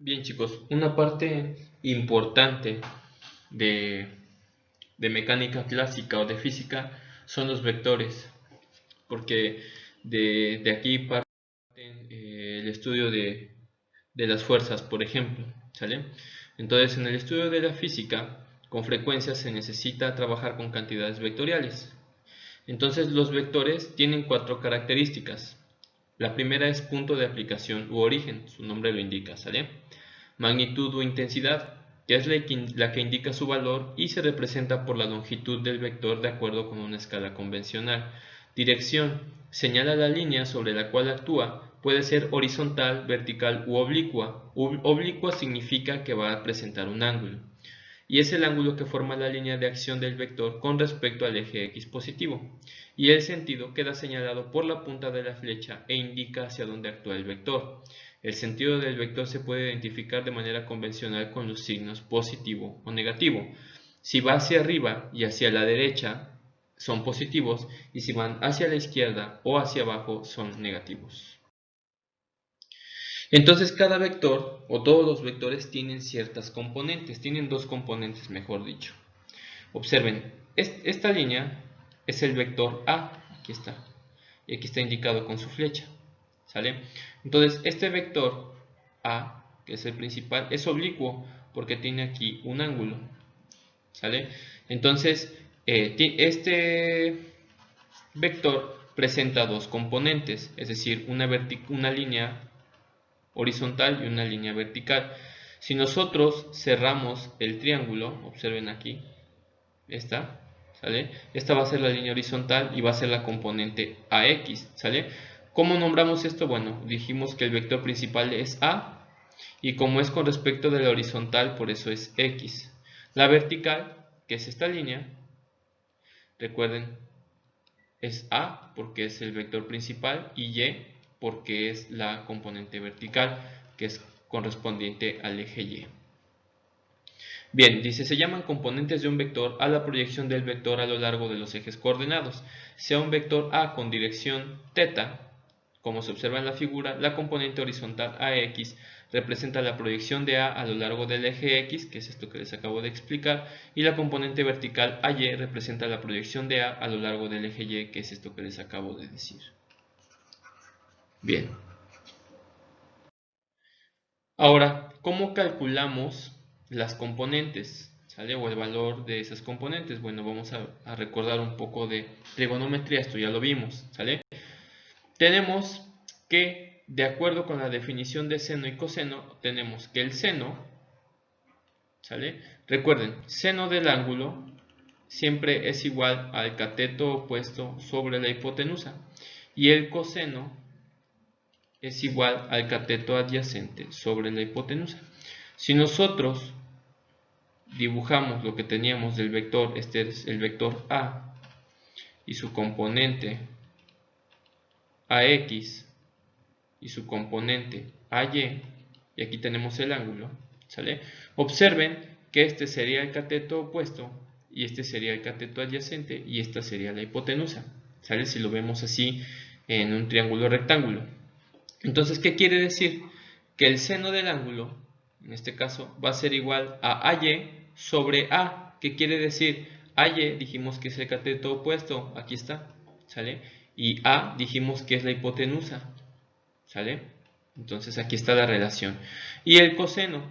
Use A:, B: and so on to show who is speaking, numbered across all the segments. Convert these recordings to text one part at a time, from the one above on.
A: Bien, chicos, una parte importante de, de mecánica clásica o de física son los vectores, porque de aquí parten el estudio de las fuerzas, por ejemplo, ¿sale? Entonces, en el estudio de la física, con frecuencia se necesita trabajar con cantidades vectoriales. Entonces, los vectores tienen cuatro características. La primera es punto de aplicación u origen, su nombre lo indica, ¿sale? Magnitud o intensidad, que es la que indica su valor y se representa por la longitud del vector de acuerdo con una escala convencional. Dirección, señala la línea sobre la cual actúa, puede ser horizontal, vertical u oblicua. Oblicua significa que va a presentar un ángulo, y es el ángulo que forma la línea de acción del vector con respecto al eje X positivo, y el sentido queda señalado por la punta de la flecha e indica hacia dónde actúa el vector. El sentido del vector se puede identificar de manera convencional con los signos positivo o negativo. Si va hacia arriba y hacia la derecha son positivos, y si van hacia la izquierda o hacia abajo son negativos. Entonces cada vector o todos los vectores tienen ciertas componentes, tienen dos componentes mejor dicho. Observen, esta línea es el vector A, aquí está, y aquí está indicado con su flecha, ¿sale? Entonces este vector A, que es el principal, es oblicuo porque tiene aquí un ángulo, ¿sale? Entonces este vector presenta dos componentes, es decir, una línea horizontal y una línea vertical. Si nosotros cerramos el triángulo, observen aquí, esta, ¿sale? Esta va a ser la línea horizontal y va a ser la componente AX, ¿sale? ¿Cómo nombramos esto? Bueno, dijimos que el vector principal es A, y como es con respecto de la horizontal, por eso es X. La vertical, que es esta línea, recuerden, es A porque es el vector principal y Y porque es la componente vertical, que es correspondiente al eje Y. Bien, dice, se llaman componentes de un vector a la proyección del vector a lo largo de los ejes coordenados. Sea un vector A con dirección θ, como se observa en la figura, la componente horizontal AX representa la proyección de A lo largo del eje X, que es esto que les acabo de explicar, y la componente vertical AY representa la proyección de A lo largo del eje Y, que es esto que les acabo de decir. Bien. Ahora, ¿cómo calculamos las componentes? ¿Sale? O el valor de esas componentes. Bueno, vamos a recordar un poco de trigonometría, esto ya lo vimos, ¿sale? Tenemos que, de acuerdo con la definición de seno y coseno, tenemos que el seno, ¿sale? Recuerden, seno del ángulo siempre es igual al cateto opuesto sobre la hipotenusa, y el coseno es igual al cateto adyacente sobre la hipotenusa. Si nosotros dibujamos lo que teníamos del vector, este es el vector A, y su componente AX, y su componente AY, y aquí tenemos el ángulo, ¿sale? Observen que este sería el cateto opuesto, y este sería el cateto adyacente, y esta sería la hipotenusa, ¿sale? Si lo vemos así en un triángulo rectángulo. Entonces, ¿qué quiere decir? Que el seno del ángulo, en este caso, va a ser igual a AY sobre A. ¿Qué quiere decir? AY dijimos que es el cateto opuesto, aquí está, ¿sale? Y A dijimos que es la hipotenusa, ¿sale? Entonces aquí está la relación. Y el coseno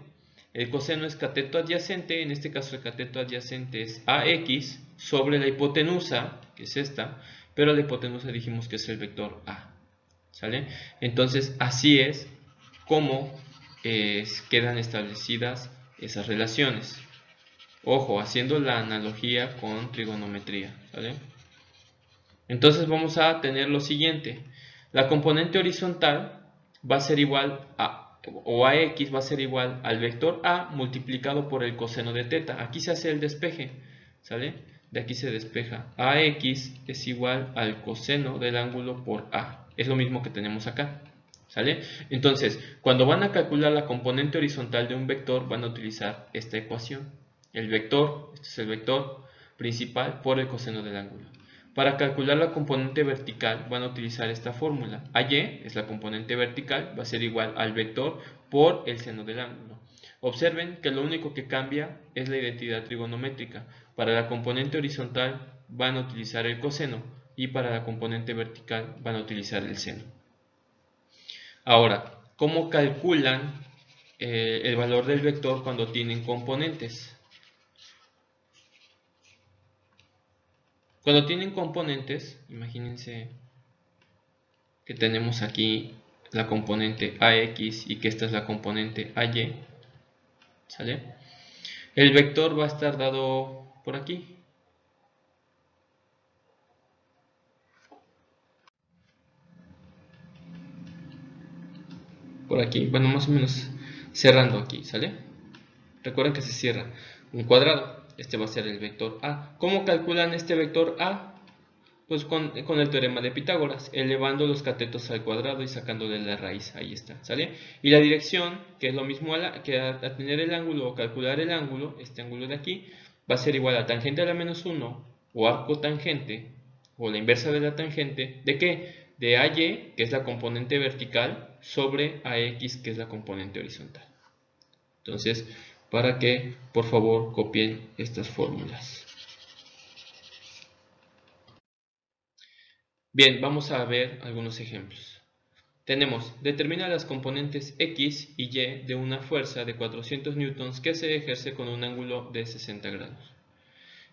A: es cateto adyacente, en este caso el cateto adyacente es AX sobre la hipotenusa, que es esta, pero la hipotenusa dijimos que es el vector A, ¿sale? Entonces así es como quedan establecidas esas relaciones. Ojo, haciendo la analogía con trigonometría, ¿sale? Entonces vamos a tener lo siguiente. La componente horizontal va a ser igual a, o AX va a ser igual al vector A multiplicado por el coseno de θ. Aquí se hace el despeje, ¿sale? De aquí se despeja. AX es igual al coseno del ángulo por A. Es lo mismo que tenemos acá, ¿sale? Entonces, cuando van a calcular la componente horizontal de un vector, van a utilizar esta ecuación. El vector, este es el vector principal por el coseno del ángulo. Para calcular la componente vertical van a utilizar esta fórmula. AY es la componente vertical, va a ser igual al vector por el seno del ángulo. Observen que lo único que cambia es la identidad trigonométrica. Para la componente horizontal van a utilizar el coseno y para la componente vertical van a utilizar el seno. Ahora, ¿cómo calculan el valor del vector cuando tienen componentes? Cuando tienen componentes, imagínense que tenemos aquí la componente AX y que esta es la componente AY, ¿sale? El vector va a estar dado por aquí. Por aquí, bueno, más o menos cerrando aquí, ¿sale? Recuerden que se cierra un cuadrado. Este va a ser el vector A. ¿Cómo calculan este vector A? Pues con el teorema de Pitágoras, elevando los catetos al cuadrado y sacándole la raíz. Ahí está, ¿sale? Y la dirección, que es lo mismo que a tener el ángulo o calcular el ángulo, este ángulo de aquí, va a ser igual a tangente a la menos 1 o arco tangente, o la inversa de la tangente, ¿de qué? De AY, que es la componente vertical, sobre AX, que es la componente horizontal. Entonces, para que por favor copien estas fórmulas. Bien, vamos a ver algunos ejemplos. Tenemos, determina las componentes X y Y de una fuerza de 400 newtons que se ejerce con un ángulo de 60 grados.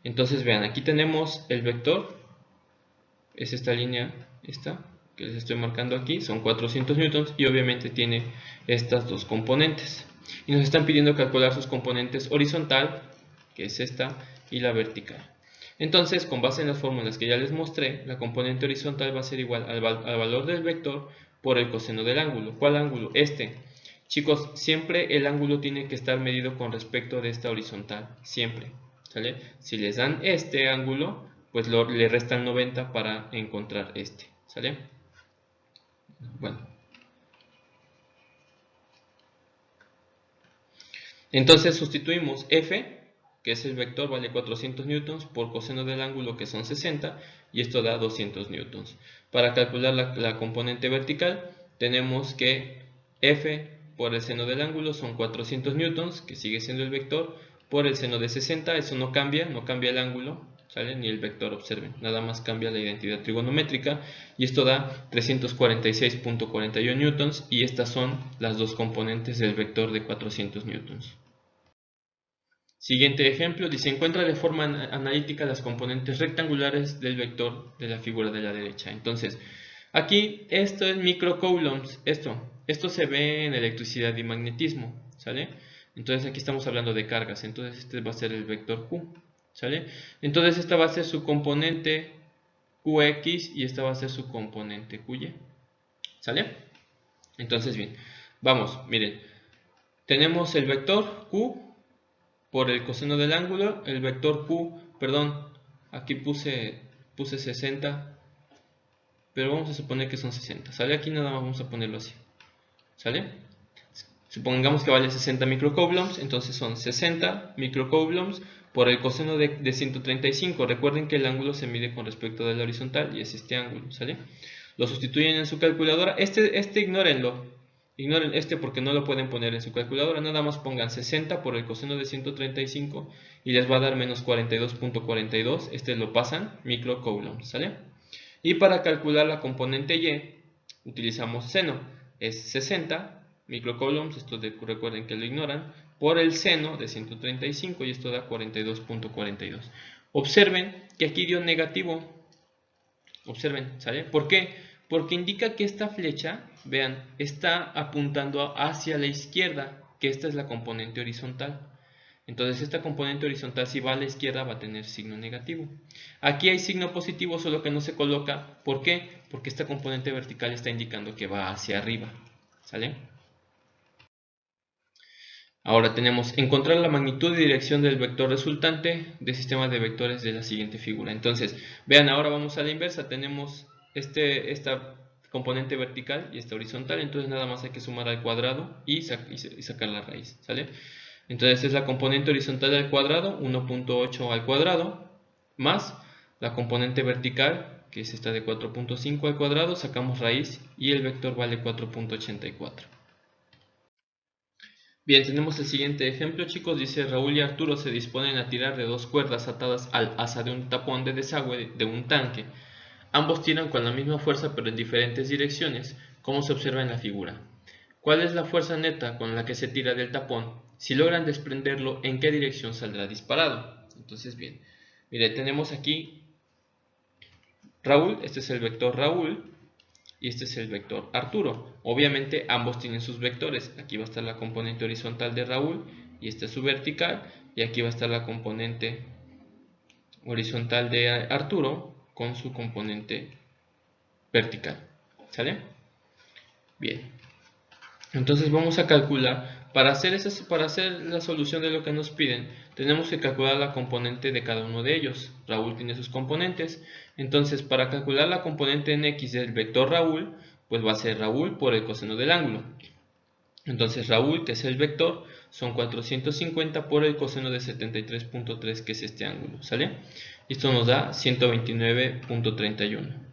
A: Entonces vean, aquí tenemos el vector, es esta línea, esta, que les estoy marcando aquí, son 400 newtons y obviamente tiene estas dos componentes. Y nos están pidiendo calcular sus componentes horizontal, que es esta, y la vertical. Entonces, con base en las fórmulas que ya les mostré, la componente horizontal va a ser igual al valor del vector por el coseno del ángulo. ¿Cuál ángulo? Este. Chicos, siempre el ángulo tiene que estar medido con respecto de esta horizontal. Siempre. ¿Sale? Si les dan este ángulo, pues le restan 90 para encontrar este. ¿Sale? Bueno. Entonces sustituimos f, que es el vector, vale 400 newtons, por coseno del ángulo, que son 60, y esto da 200 newtons. Para calcular la componente vertical, tenemos que f por el seno del ángulo son 400 newtons, que sigue siendo el vector, por el seno de 60, eso no cambia el ángulo, ¿sale? Ni el vector, observen, nada más cambia la identidad trigonométrica, y esto da 346.41 newtons, y estas son las dos componentes del vector de 400 newtons. Siguiente ejemplo, dice, encuentra de forma analítica las componentes rectangulares del vector de la figura de la derecha. Entonces, aquí esto es microcoulombs, esto se ve en electricidad y magnetismo, ¿sale? Entonces aquí estamos hablando de cargas, entonces este va a ser el vector Q, ¿sale? Entonces esta va a ser su componente QX y esta va a ser su componente QY, ¿sale? Entonces bien, vamos, miren, tenemos el vector Q por el coseno del ángulo, el vector Q, perdón, aquí puse 60, pero vamos a suponer que son 60, ¿sale? Aquí nada más vamos a ponerlo así, ¿sale? Supongamos que vale 60 microcoulombs, entonces son 60 microcoulombs por el coseno de 135. Recuerden que el ángulo se mide con respecto de la horizontal y es este ángulo, ¿sale? Lo sustituyen en su calculadora, ignórenlo. Ignoren este porque no lo pueden poner en su calculadora, nada más pongan 60 por el coseno de 135 y les va a dar menos 42.42, este lo pasan, microcoulombs, ¿sale? Y para calcular la componente Y, utilizamos seno, es 60 microcoulombs, esto recuerden que lo ignoran, por el seno de 135 y esto da 42.42. Observen que aquí dio negativo, observen, ¿sale? ¿Por qué? Porque indica que esta flecha, vean, está apuntando hacia la izquierda, que esta es la componente horizontal. Entonces esta componente horizontal, si va a la izquierda, va a tener signo negativo. Aquí hay signo positivo, solo que no se coloca. ¿Por qué? Porque esta componente vertical está indicando que va hacia arriba, ¿sale? Ahora tenemos encontrar la magnitud y dirección del vector resultante del sistema de vectores de la siguiente figura. Entonces, vean, ahora vamos a la inversa. Tenemos esta componente vertical y esta horizontal, entonces nada más hay que sumar al cuadrado y sacar la raíz, ¿sale? Entonces es la componente horizontal al cuadrado, 1.8 al cuadrado, más la componente vertical, que es esta de 4.5 al cuadrado, sacamos raíz y el vector vale 4.84. Bien, tenemos el siguiente ejemplo, chicos. Dice: Raúl y Arturo se disponen a tirar de dos cuerdas atadas al asa de un tapón de desagüe de un tanque. Ambos tiran con la misma fuerza pero en diferentes direcciones, como se observa en la figura. ¿Cuál es la fuerza neta con la que se tira del tapón? Si logran desprenderlo, ¿en qué dirección saldrá disparado? Entonces, bien, mire, tenemos aquí Raúl, este es el vector Raúl y este es el vector Arturo. Obviamente ambos tienen sus vectores. Aquí va a estar la componente horizontal de Raúl y esta es su vertical, y aquí va a estar la componente horizontal de Arturo con su componente vertical. ¿Sale? Bien. Entonces vamos a calcular, para hacer la solución de lo que nos piden, tenemos que calcular la componente de cada uno de ellos. Raúl tiene sus componentes, entonces para calcular la componente en X del vector Raúl, pues va a ser Raúl por el coseno del ángulo. Entonces Raúl, que es el vector, son 450 por el coseno de 73.3, que es este ángulo, ¿sale? Esto nos da 129.31.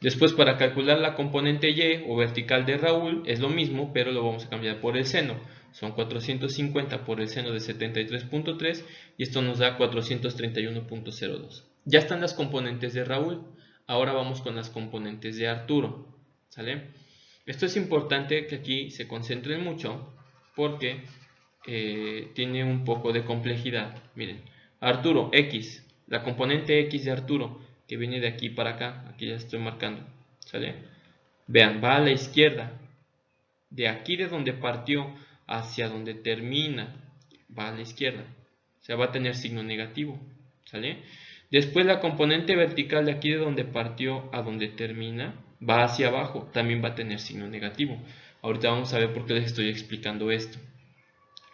A: Después, para calcular la componente Y o vertical de Raúl es lo mismo, pero lo vamos a cambiar por el seno. Son 450 por el seno de 73.3 y esto nos da 431.02. Ya están las componentes de Raúl. Ahora vamos con las componentes de Arturo. ¿Sale? Esto es importante que aquí se concentren mucho porque tiene un poco de complejidad. Miren, Arturo, X, la componente X de Arturo, que viene de aquí para acá, aquí ya estoy marcando, ¿sale? Vean, va a la izquierda, de aquí de donde partió hacia donde termina, va a la izquierda, o sea, va a tener signo negativo, ¿sale? Después la componente vertical de aquí de donde partió a donde termina, va hacia abajo, también va a tener signo negativo. Ahorita vamos a ver por qué les estoy explicando esto.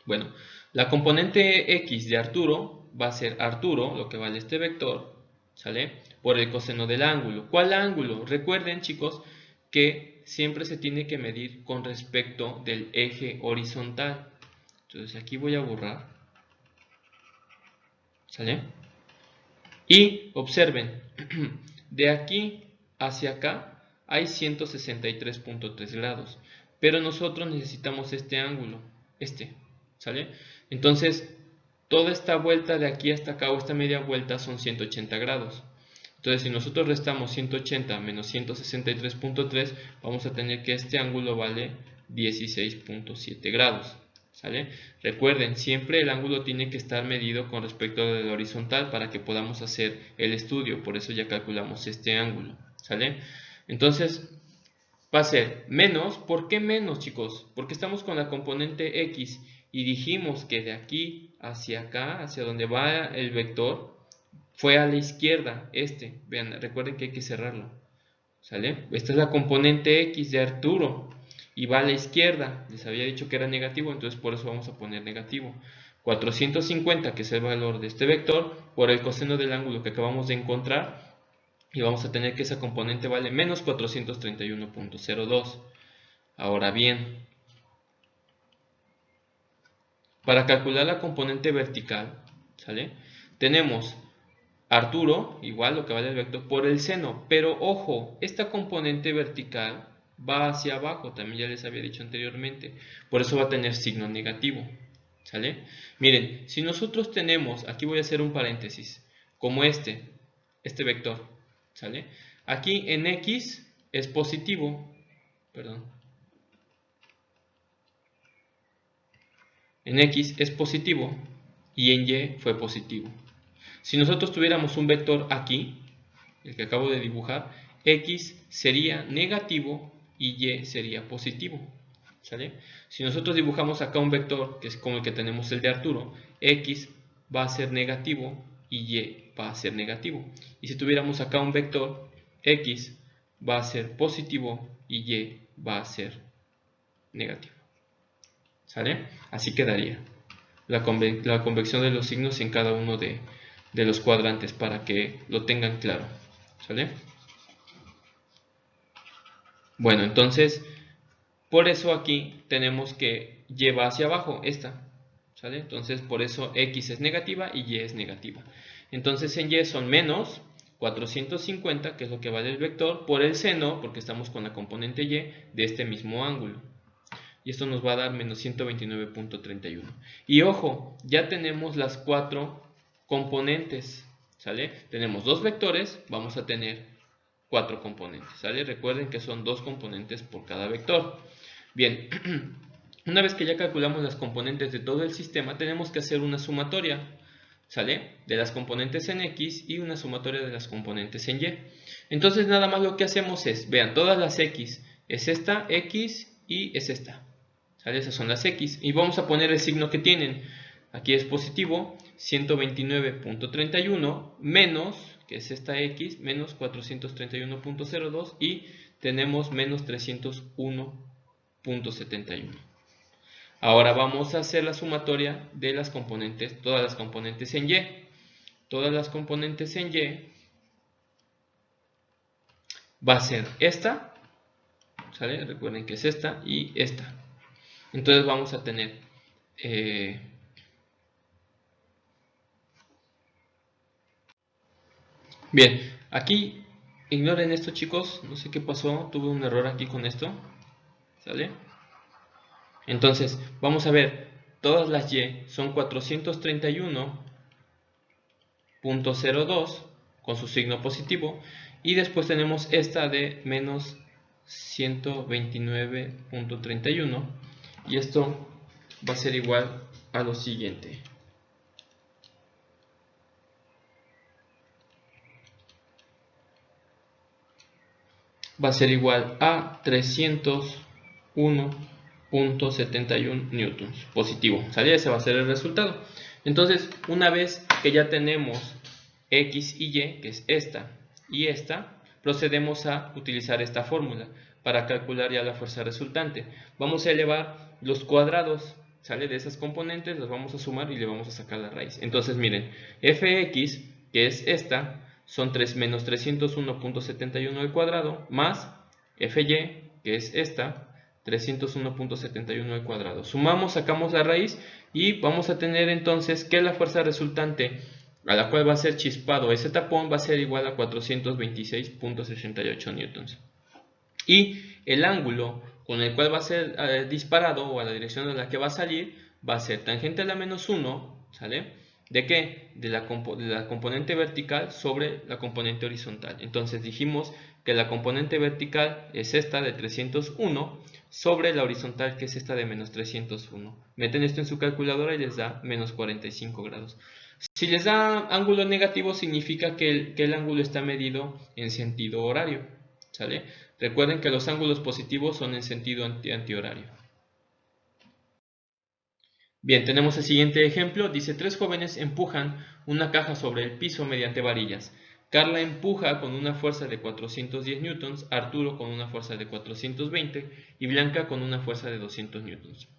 A: Bueno, la componente X de Arturo va a ser Arturo, lo que vale este vector, ¿sale? Por el coseno del ángulo. ¿Cuál ángulo? Recuerden, chicos, que siempre se tiene que medir con respecto del eje horizontal. Entonces aquí voy a borrar, ¿sale? Y observen, de aquí hacia acá hay 163.3 grados, pero nosotros necesitamos este ángulo, ¿sale? Entonces, toda esta vuelta de aquí hasta acá, o esta media vuelta, son 180 grados. Entonces, si nosotros restamos 180 menos 163.3, vamos a tener que este ángulo vale 16.7 grados. ¿Sale? Recuerden, siempre el ángulo tiene que estar medido con respecto al horizontal para que podamos hacer el estudio. Por eso ya calculamos este ángulo. ¿Sale? Entonces, va a ser menos. ¿Por qué menos, chicos? Porque estamos con la componente X y dijimos que de aquí hacia acá, hacia donde va el vector, fue a la izquierda, vean, recuerden que hay que cerrarlo, ¿sale? Esta es la componente X de Arturo y va a la izquierda, les había dicho que era negativo, entonces por eso vamos a poner negativo. 450, que es el valor de este vector, por el coseno del ángulo que acabamos de encontrar, y vamos a tener que esa componente vale menos 431.02. Ahora bien, para calcular la componente vertical, ¿sale? Tenemos Arturo, igual lo que vale el vector, por el seno. Pero ojo, esta componente vertical va hacia abajo, también ya les había dicho anteriormente. Por eso va a tener signo negativo. ¿Sale? Miren, si nosotros tenemos, aquí voy a hacer un paréntesis, como este vector. ¿Sale? Aquí en X es positivo. Perdón. En X es positivo y en Y fue positivo. Si nosotros tuviéramos un vector aquí, el que acabo de dibujar, X sería negativo y Y sería positivo. ¿Sale? Si nosotros dibujamos acá un vector, que es como el que tenemos el de Arturo, X va a ser negativo y Y va a ser negativo. Y si tuviéramos acá un vector, X va a ser positivo y Y va a ser negativo. ¿Sale? Así quedaría la convección de los signos en cada uno de los cuadrantes para que lo tengan claro. ¿Sale? Bueno, entonces, por eso aquí tenemos que Y va hacia abajo, ¿sale? Entonces, por eso X es negativa y Y es negativa. Entonces, en Y son menos 450, que es lo que vale el vector, por el seno, porque estamos con la componente Y, de este mismo ángulo. y esto nos va a dar menos 129.31. Y ojo, ya tenemos las 4 componentes, ¿sale? Tenemos 2 vectores, vamos a tener 4 componentes, ¿sale? Recuerden que son 2 componentes por cada vector. Bien, una vez que ya calculamos las componentes de todo el sistema, tenemos que hacer una sumatoria, ¿sale? De las componentes en X y una sumatoria de las componentes en Y. Entonces nada más lo que hacemos es, vean, todas las X, es esta X y es esta, ¿sale? Esas son las X. Y vamos a poner el signo que tienen. Aquí es positivo, 129.31 menos, que es esta X, menos 431.02 y tenemos menos 301.71. Ahora vamos a hacer la sumatoria de las componentes, todas las componentes en Y. Todas las componentes en Y va a ser esta, ¿sale? Recuerden que es esta y esta. Entonces vamos a tener bien, aquí ignoren esto, chicos, no sé qué pasó, tuve un error aquí con esto, ¿sale? Entonces vamos a ver, todas las Y son 431.02 con su signo positivo y después tenemos esta de menos 129.31 y esto va a ser igual a lo siguiente. Va a ser igual a 301.71 newtons positivo, ¿sale? Ese va a ser el resultado. Entonces, una vez que ya tenemos X y Y, que es esta y esta, procedemos a utilizar esta fórmula para calcular ya la fuerza resultante. Vamos a elevar los cuadrados, ¿sale? De esas componentes, los vamos a sumar y le vamos a sacar la raíz. Entonces, miren, Fx, que es esta, son menos 301.71 al cuadrado, más Fy, que es esta, 301.71 al cuadrado. Sumamos, sacamos la raíz y vamos a tener entonces que la fuerza resultante a la cual va a ser chispado ese tapón va a ser igual a 426.68 newtons. Y el ángulo con el cual va a ser disparado o a la dirección de la que va a salir va a ser tangente a la menos 1, ¿sale? ¿De qué? De la componente vertical sobre la componente horizontal. Entonces dijimos que la componente vertical es esta de 301 sobre la horizontal que es esta de menos 301. Meten esto en su calculadora y les da menos 45 grados. Si les da ángulo negativo significa que el ángulo está medido en sentido horario, ¿sale? Recuerden que los ángulos positivos son en sentido antihorario. Bien, tenemos el siguiente ejemplo. Dice, 3 jóvenes empujan una caja sobre el piso mediante varillas. Carla empuja con una fuerza de 410 newtons, Arturo con una fuerza de 420 y Blanca con una fuerza de 200 newtons.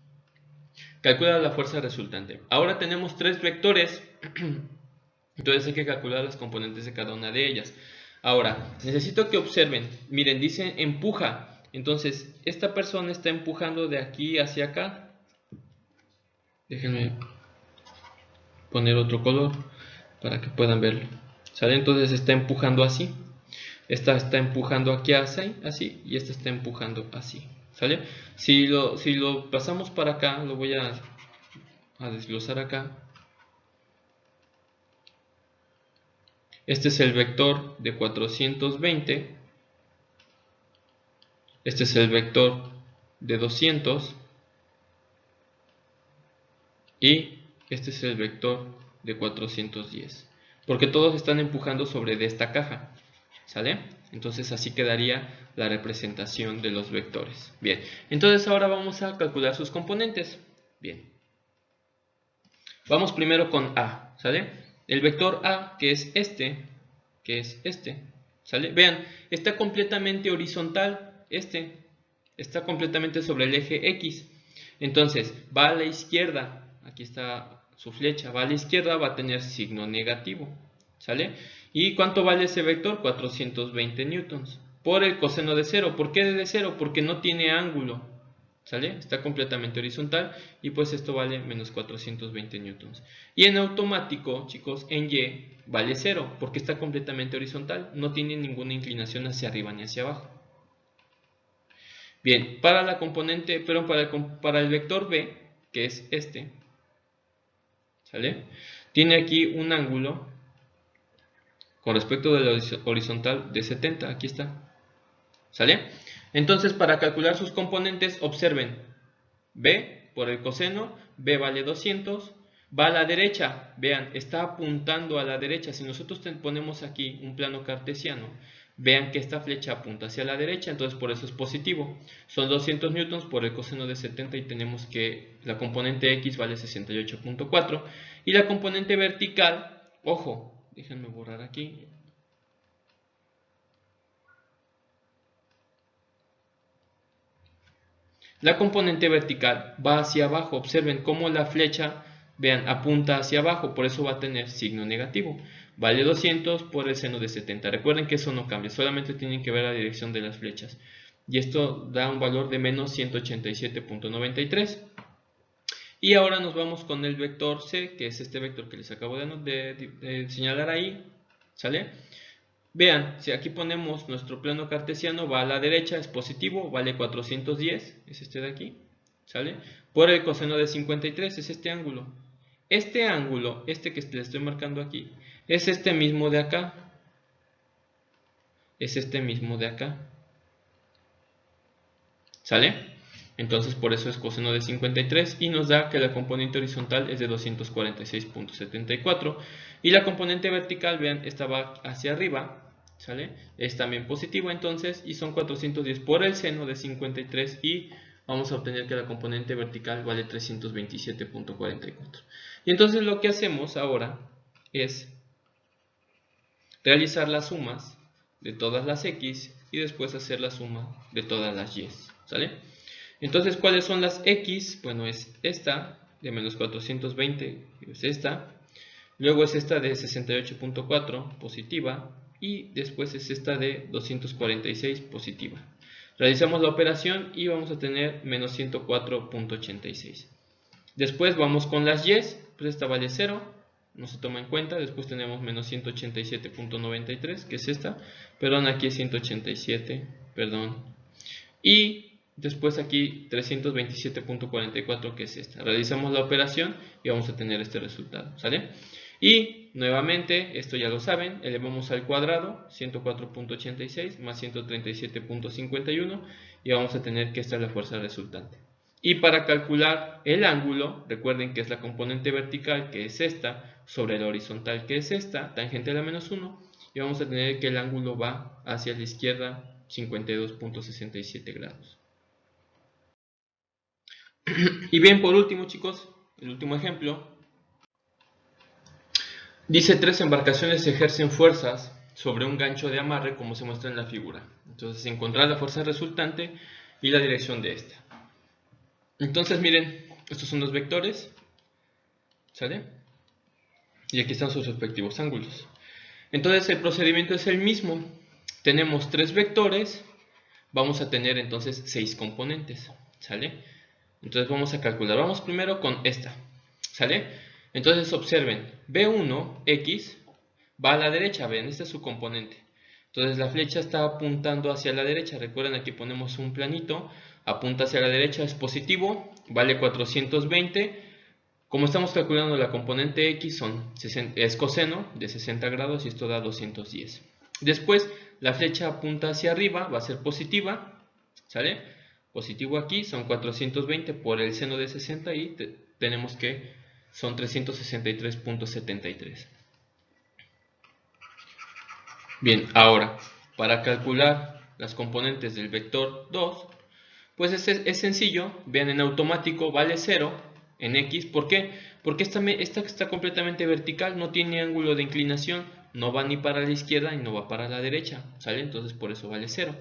A: Calcula la fuerza resultante. Ahora tenemos 3 vectores, entonces hay que calcular las componentes de cada una de ellas. Ahora, necesito que observen, miren, dice empuja, entonces esta persona está empujando de aquí hacia acá. Déjenme poner otro color para que puedan verlo. ¿Sale? Entonces está empujando así. Esta está empujando aquí así y esta está empujando así. ¿Sale? Si lo pasamos para acá, lo voy a desglosar acá. Este es el vector de 420. Este es el vector de 200. Y este es el vector de 410. Porque todos están empujando sobre de esta caja. ¿Sale? Entonces así quedaría la representación de los vectores. Bien, entonces ahora vamos a calcular sus componentes. Bien. Vamos primero con A, ¿sale? El vector A, que es este, ¿sale? Vean, está completamente horizontal, está completamente sobre el eje X. Entonces, va a la izquierda, aquí está su flecha, va a la izquierda, va a tener signo negativo, ¿sale? ¿Y cuánto vale ese vector? 420 newtons. Por el coseno de 0. ¿Por qué de 0? Porque no tiene ángulo, ¿sale? Está completamente horizontal y pues esto vale menos 420 newtons. Y en automático, chicos, en Y vale 0 porque está completamente horizontal, no tiene ninguna inclinación hacia arriba ni hacia abajo. Bien, para la componente, pero para el vector B, que es este, ¿sale? Tiene aquí un ángulo con respecto de la horizontal de 70, aquí está, ¿sale? Entonces, para calcular sus componentes, observen, B por el coseno, B vale 200, va a la derecha, vean, está apuntando a la derecha. Si nosotros ponemos aquí un plano cartesiano, vean que esta flecha apunta hacia la derecha, entonces por eso es positivo. Son 200 newtons por el coseno de 70 y tenemos que la componente X vale 68.4 y la componente vertical, ojo, déjenme borrar aquí. La componente vertical va hacia abajo. Observen cómo la flecha, vean, apunta hacia abajo, por eso va a tener signo negativo. Vale 200 por el seno de 70. Recuerden que eso no cambia, solamente tienen que ver la dirección de las flechas. Y esto da un valor de menos 187.93. Y ahora nos vamos con el vector C, que es este vector que les acabo de señalar ahí. ¿Sale? Vean, si aquí ponemos nuestro plano cartesiano, va a la derecha, es positivo, vale 410, es este de aquí, ¿sale? Por el coseno de 53, es este ángulo. Este ángulo, este que le estoy marcando aquí, es este mismo de acá. Es este mismo de acá. ¿Sale? Entonces por eso es coseno de 53 y nos da que la componente horizontal es de 246.74 y la componente vertical, vean, esta va hacia arriba, ¿sale? Es también positivo entonces y son 410 por el seno de 53 y vamos a obtener que la componente vertical vale 327.44. Y entonces lo que hacemos ahora es realizar las sumas de todas las X y después hacer la suma de todas las Y, ¿sale? Entonces, ¿cuáles son las X? Bueno, es esta de menos 420, es esta. Luego es esta de 68.4 positiva y después es esta de 246 positiva. Realizamos la operación y vamos a tener menos 104.86. Después vamos con las Y, pues esta vale 0, no se toma en cuenta. Después tenemos menos 187.93, que es esta. Perdón, aquí es 187, perdón. Y después aquí 327.44, que es esta. Realizamos la operación y vamos a tener este resultado, ¿sale? Y nuevamente, esto ya lo saben, elevamos al cuadrado 104.86 más 137.51 y vamos a tener que esta es la fuerza resultante. Y para calcular el ángulo, recuerden que es la componente vertical, que es esta, sobre la horizontal, que es esta, tangente a la menos 1, y vamos a tener que el ángulo va hacia la izquierda 52.67 grados. Y bien, por último, chicos, el último ejemplo. Dice: 3 embarcaciones ejercen fuerzas sobre un gancho de amarre como se muestra en la figura. Entonces, encontrar la fuerza resultante y la dirección de esta. Entonces, miren, estos son los vectores, ¿sale? Y aquí están sus respectivos ángulos. Entonces, el procedimiento es el mismo. Tenemos 3 vectores, vamos a tener entonces 6 componentes, ¿sale? Entonces vamos a calcular. Vamos primero con esta, ¿sale? Entonces observen, B1X va a la derecha, ven, esta es su componente. Entonces la flecha está apuntando hacia la derecha. Recuerden, aquí ponemos un planito, apunta hacia la derecha, es positivo, vale 420. Como estamos calculando la componente X, es coseno de 60 grados y esto da 210. Después la flecha apunta hacia arriba, va a ser positiva, ¿sale? Positivo aquí, son 420 por el seno de 60 y tenemos que son 363.73. Bien, ahora, para calcular las componentes del vector 2, pues es sencillo. Vean, en automático vale 0 en X. ¿Por qué? Porque esta está completamente vertical, no tiene ángulo de inclinación, no va ni para la izquierda ni no va para la derecha, ¿sale? Entonces por eso vale 0.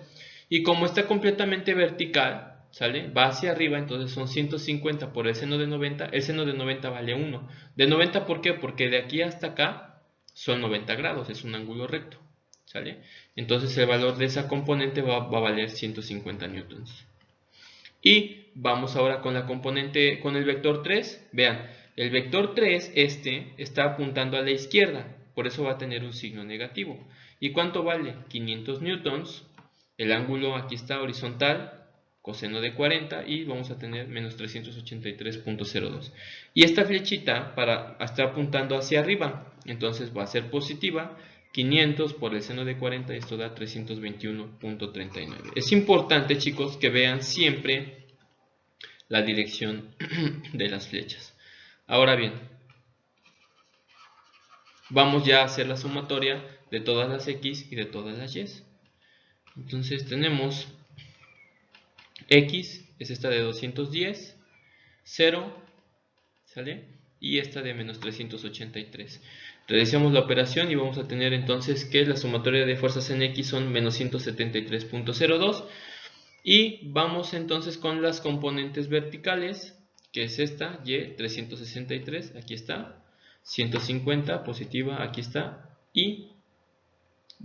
A: Y como está completamente vertical, ¿sale? Va hacia arriba, entonces son 150 por el seno de 90. El seno de 90 vale 1. ¿De 90 por qué? Porque de aquí hasta acá son 90 grados, es un ángulo recto, ¿sale? Entonces el valor de esa componente va a valer 150 newtons. Y vamos ahora con la componente, con el vector 3. Vean, el vector 3, está apuntando a la izquierda, por eso va a tener un signo negativo. ¿Y cuánto vale? 500 newtons. El ángulo aquí está horizontal, coseno de 40 y vamos a tener menos 383.02. Y esta flechita está apuntando hacia arriba, entonces va a ser positiva. 500 por el seno de 40, esto da 321.39. Es importante, chicos, que vean siempre la dirección de las flechas. Ahora bien, vamos ya a hacer la sumatoria de todas las x y de todas las y. Entonces tenemos x, es esta de 210, 0, ¿sale? Y esta de menos 383. Realizamos la operación y vamos a tener entonces que la sumatoria de fuerzas en x son menos 173.02. Y vamos entonces con las componentes verticales, que es esta, y 363, aquí está, 150, positiva, aquí está, y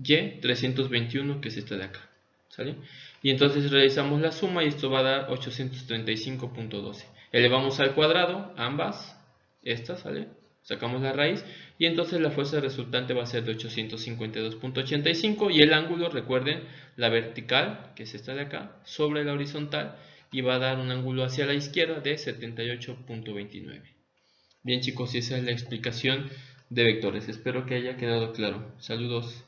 A: 321, que es esta de acá, ¿sale? Y entonces realizamos la suma y esto va a dar 835.12. Elevamos al cuadrado ambas, estas, ¿sale? Sacamos la raíz y entonces la fuerza resultante va a ser de 852.85 y el ángulo, recuerden, la vertical, que es esta de acá, sobre la horizontal y va a dar un ángulo hacia la izquierda de 78.29. Bien, chicos, y esa es la explicación de vectores. Espero que haya quedado claro. Saludos.